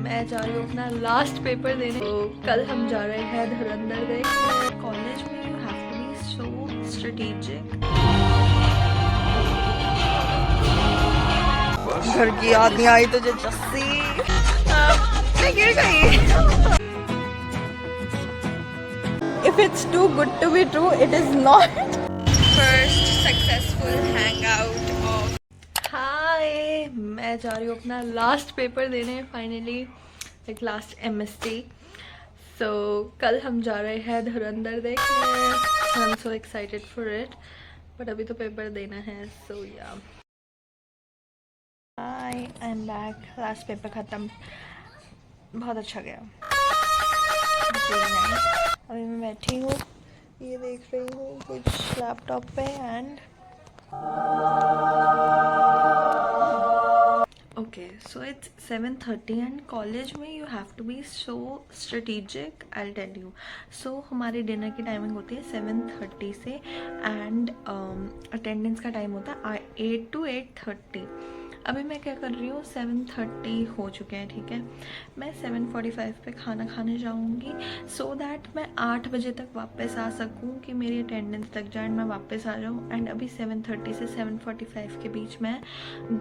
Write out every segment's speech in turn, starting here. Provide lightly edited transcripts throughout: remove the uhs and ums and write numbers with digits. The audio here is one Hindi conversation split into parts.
मैं जा रही हूँ अपना लास्ट पेपर देने। तो कल हम जा रहे हैं धुरंधर देखने। कॉलेज में you have to be so strategic. घर की याद नहीं आई तुझे जस्सी? मैं गिर गई। If it's too good to be true, it is not. First successful hangout of. Hi, मैं जा रही हूँ अपना लास्ट पेपर देने finally, like last MSc. So कल हम जा रहे हैं धुरंधर देखने. I'm so excited for it. But अभी तो पेपर देना है, so yeah. Hi, I'm back. Last paper खत्म, बहुत अच्छा गया. अभी मैं बैठी हूँ, ये देख रही हूँ कुछ लैपटॉप पे and okay. So it's 7:30 and college में you have to be so strategic. I will tell you. So हमारे डिनर की टाइमिंग होती है 7:30 से एंड अटेंडेंस का टाइम होता है 8 to 8:30. अभी मैं क्या कर रही हूँ, 7:30 हो चुके हैं, ठीक है. मैं 7:45 पे खाना खाने जाऊँगी सो दैट मैं 8 बजे तक वापस आ सकूँ कि मेरी अटेंडेंस लग जाए एंड मैं वापस आ जाऊँ. एंड अभी 7:30 से 7:45 के बीच मैं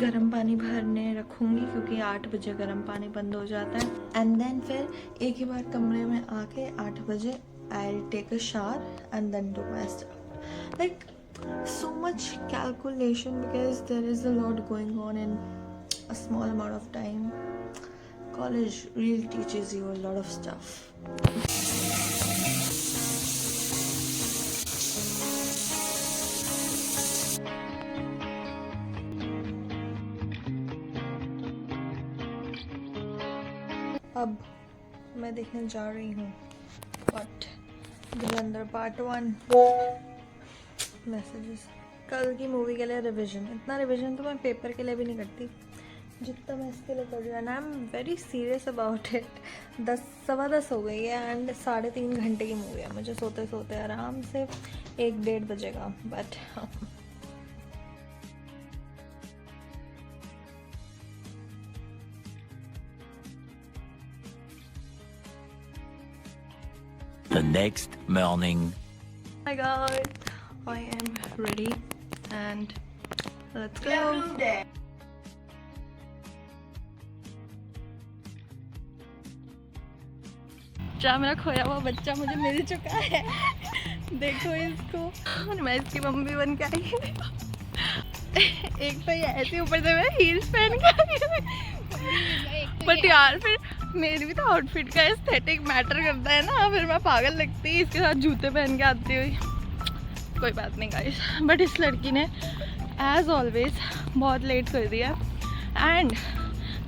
गर्म पानी भरने रखूँगी क्योंकि 8 बजे गर्म पानी बंद हो जाता है. एंड देन फिर एक ही बार कमरे में आके 8 बजे I will take a shower and then do my stuff. Like so much calculation because there is a lot going on in a small amount of time. College really teaches you a lot of stuff. अब मैं देखने जा रही हूँ धुरंधर पार्ट 1. मैसेजेस कल की मूवी के लिए रिवीजन. इतना रिवीजन तो मैं पेपर के लिए भी नहीं करती जितना मैं इसके लिए कर रही हूँ. And I am very serious about it. 10:15 हो गई है एंड 3.5 घंटे की मूवी है. मुझे सोते सोते आराम से 1-1:30 बजेगा. But The next morning. my god, I am ready and let's go. जा मेरा खोया हुआ बच्चा मुझे मिल चुका है. देखो इसको, और मैं इसकी मम्मी बन के आई. एक तो ये ऐसे ऊपर से मैं हील्स पहन के आई. बट यार फिर मेरी भी तो आउटफिट का एस्थेटिक मैटर करता है ना. फिर मैं पागल लगती इसके साथ जूते पहन के आती हुई. कोई बात नहीं गाइस. बट इस लड़की ने एज ऑलवेज बहुत लेट कर दिया. एंड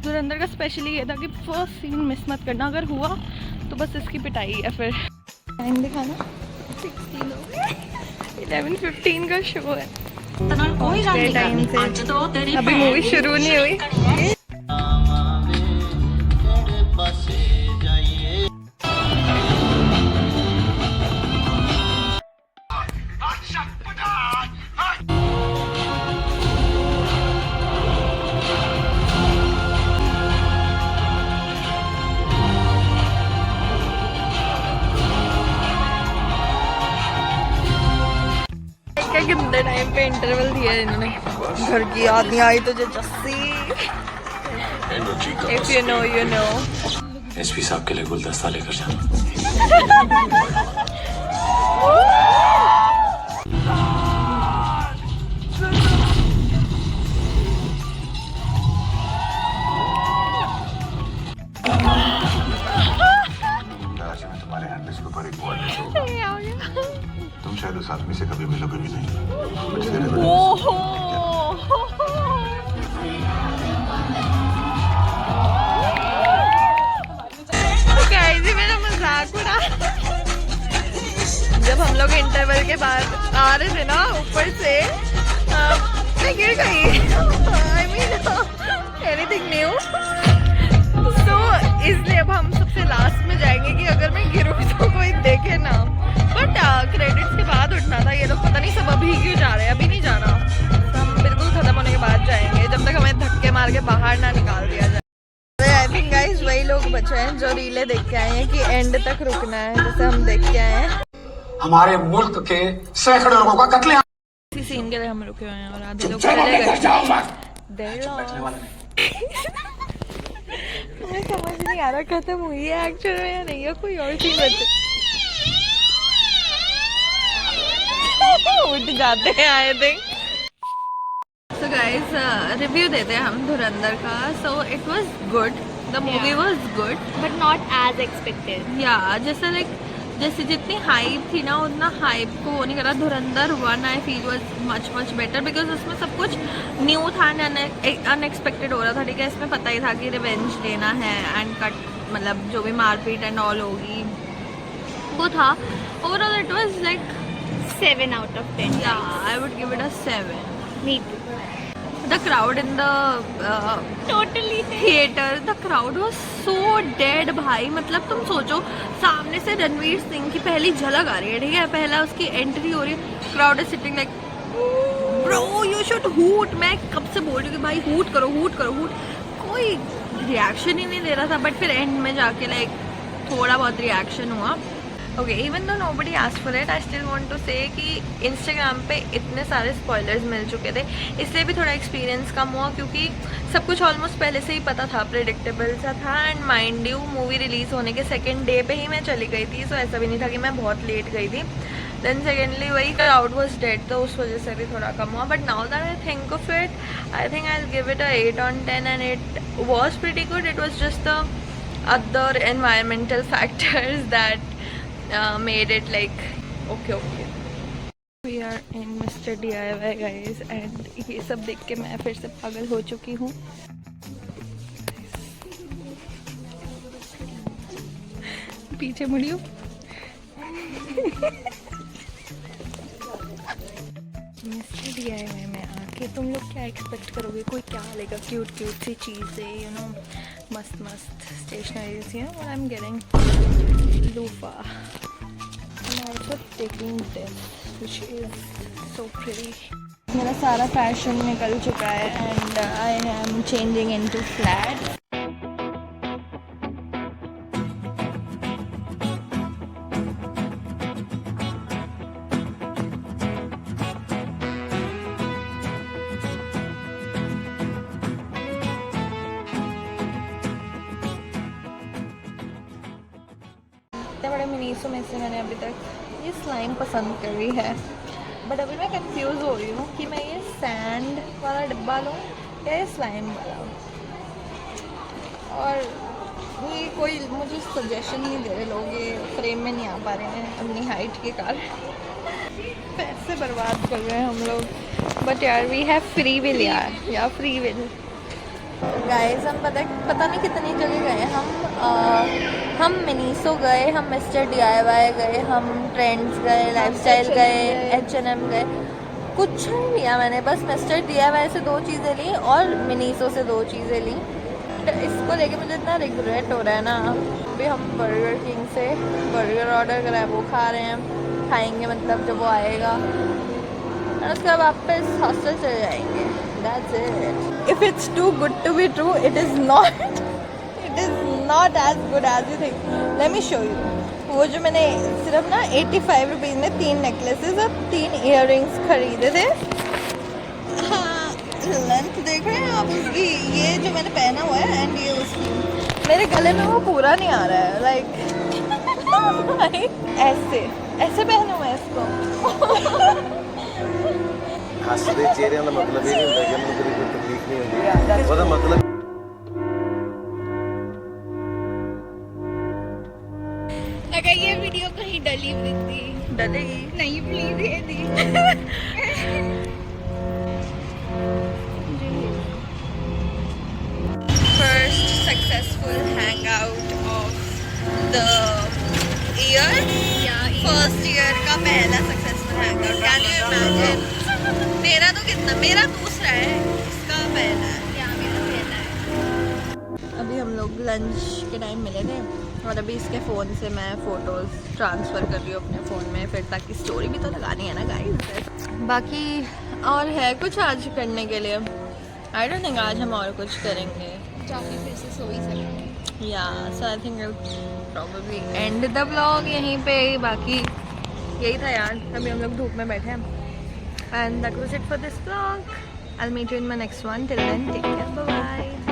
धुरंधर का स्पेशली ये था कि फर्स्ट सीन मिस मत करना. अगर हुआ तो बस इसकी पिटाई है. फिर टाइम दिखाना, 16 हो गए. 11:15 का शो है. टाइम से अभी मूवी शुरू नहीं हुई. कितने टाइम पे इंटरवल दिया इन्होंने. घर की याद नहीं आई तुझे Jassi? If you know, you know. SP साहब के लिए गुलदस्ता लेकर जाना. तुम्हारे हैंडल्स के ऊपर एक वॉलेट होगा. तुम शायद उस आदमी से कभी मिलोगे भी नहीं. मेरा मजाक उड़ा. जब हम लोग इंटरवल के बाद आ रहे थे ना ऊपर से, मैं गिर गई. I mean, anything new? So इसलिए अब हम सबसे लास्ट में जाएंगे कि अगर मैं गिरूँ तो कोई देखे ना. बट क्रेडिट्स के बाद उठना था. ये लोग पता नहीं सब अभी क्यों जा रहे हैं. अभी नहीं जाना, हम बिल्कुल खत्म होने के बाद जाएंगे जब तक हमें धक्के मार के बाहर ना निकाल दिया जाए. आई थिंक गाइस वही लोग हैं जो रीले देख के आए हैं कि एंड तक रुकना है, जैसे हम देख के आए हैं। हमारे मुल्क के सैकड़ों लोगों का कत्ले इसी सीन के लिए हम रुके हुए हैं और आधे लोग चले गए। मुझे समझ नहीं आ रहा खत्म हुई है एक्चुअल में या नहीं, या कोई और सीन बचे। उठ जाते हैं I think. So guys review देते हैं हम धुरंधर का। So it was good, the movie was good but not as expected. या जैसे जितनी हाइप थी ना उतना हाइप को वो नहीं करा। धुरंधर 1 I feel was much better because उसमें सब कुछ न्यू था एंड अनएक्सपेक्टेड हो रहा था। ठीक है, इसमें पता ही था कि रिवेंज लेना है एंड कट मतलब जो भी मारपीट एंड ऑल होगी वो था। Overall it was like 7 out of 10. या I would give it a 7. Me too. The crowd in the Totally. theater, the crowd was so dead भाई। मतलब तुम सोचो सामने से रणवीर सिंह की पहली झलक आ रही है, ठीक है, पहला उसकी एंट्री हो रही है, crowd is sitting like bro you should hoot. मैं कब से बोल रही हूँ कि भाई हूट करो हूट करो हूट, कोई रिएक्शन ही नहीं दे रहा था। बट फिर एंड में जाके लाइक थोड़ा बहुत रिएक्शन हुआ। Okay, even though nobody asked for it, I still want to say कि इंस्टाग्राम पे इतने सारे स्पॉयलर्स मिल चुके थे, इसलिए भी थोड़ा एक्सपीरियंस कम हुआ क्योंकि सब कुछ ऑलमोस्ट पहले से ही पता था, प्रेडिक्टेबल सा था। And mind you movie release होने के सेकेंड डे पे ही मैं चली गई थी, सो ऐसा भी नहीं था कि मैं बहुत लेट गई थी। देन सेकेंडली वही क्राउड वॉज डेड, तो उस वजह से भी थोड़ा कम हुआ। But now that I think of it, I think I give it a 8 on 10 and it was pretty good. It was just the other environmental factors that made it like okay. We are in Mr. DIY guys and ये सब देख के मैं फिर से पागल हो चुकी हूँ। पीछे मुड़ियो। Mr. DIY में आके तुम लोग क्या एक्सपेक्ट करोगे? कोई क्या लेगा? क्यूट सी चीज़ें, यू नो, मस्त stationeries, you know what I am getting. Loofah. I'm also taking this, which is so pretty. मेरा सारा फैशन निकल चुका है and I am changing into flat. इतने बड़े मिनीसो में से मैंने अभी तक ये स्लाइम पसंद करी है, बट अभी मैं कंफ्यूज हो रही हूँ कि मैं ये सैंड वाला डिब्बा लूँ या ये स्लाइम वाला। और ये कोई मुझे सजेशन नहीं दे रहे लोग, ये फ्रेम में नहीं आ पा रहे हैं अपनी हाइट के कारण। पैसे बर्बाद कर रहे हैं हम लोग, बट यार वी हैव फ्री विल यार, या फ्री विल। गाइस हम पता नहीं कितनी जगह गए हम मिनीसो गए, हम मिस्टर DIY गए, हम ट्रेंड्स गए, लाइफस्टाइल गए, H&M गए, कुछ नहीं लिया मैंने, बस मिस्टर DIY से 2 चीज़ें ली और मिनीसो से 2 चीज़ें ली। इसको लेके मुझे इतना रिग्रेट हो रहा है ना। अभी हम बर्गर किंग से बर्गर ऑर्डर करा है, वो खा रहे हैं, खाएंगे मतलब जब वो आएगा, और उसके बाद वापस हॉस्टल चले जाएंगे। That's it. If it's too good to be true, it is not. It is not as good as you think. Let me show you. वो जो मैंने सिर्फ ना 85 रुपीज़ में 3 नेकलेसेस और 3 इयररिंग्स खरीदे थे। हाँ, लेंथ देख रहे हैं आप उसकी, ये जो मैंने पहना हुआ है एंड ये उसकी, मेरे गले में वो पूरा नहीं आ रहा है, लाइक ऐसे पहना हुआ है इसको। हसदे चेहरे का मतलब ये नहीं होता कि उनको कोई तकलीफ नहीं होती, ਉਹਦਾ मतलब अगर ये वीडियो कहीं डली दिखती, डलेगी नहीं प्लीज ये दी। First successful hangout of the year. First year का पहला successful hangout. Can you imagine? मेरा तो कितना, मेरा दूसरा है, इसका पहला है। मेरा पहला है। अभी हम लोग लंच के टाइम मिले थे और अभी इसके फ़ोन से मैं फ़ोटोज़ ट्रांसफ़र कर रही हूँ अपने फ़ोन में, फिर ताकि स्टोरी भी तो लगानी है ना गाइस। बाकी और है कुछ आज करने के लिए? आई डोंट थिंक आज हम और कुछ करेंगे। जाके फिर से सो ही सकते हैं। So I think probably and the blog यहीं पे। बाकी यही था यार, अभी हम लोग धूप में बैठे हैं and that was it for this blog. I will meet you in my next one. Till then take care, bye bye.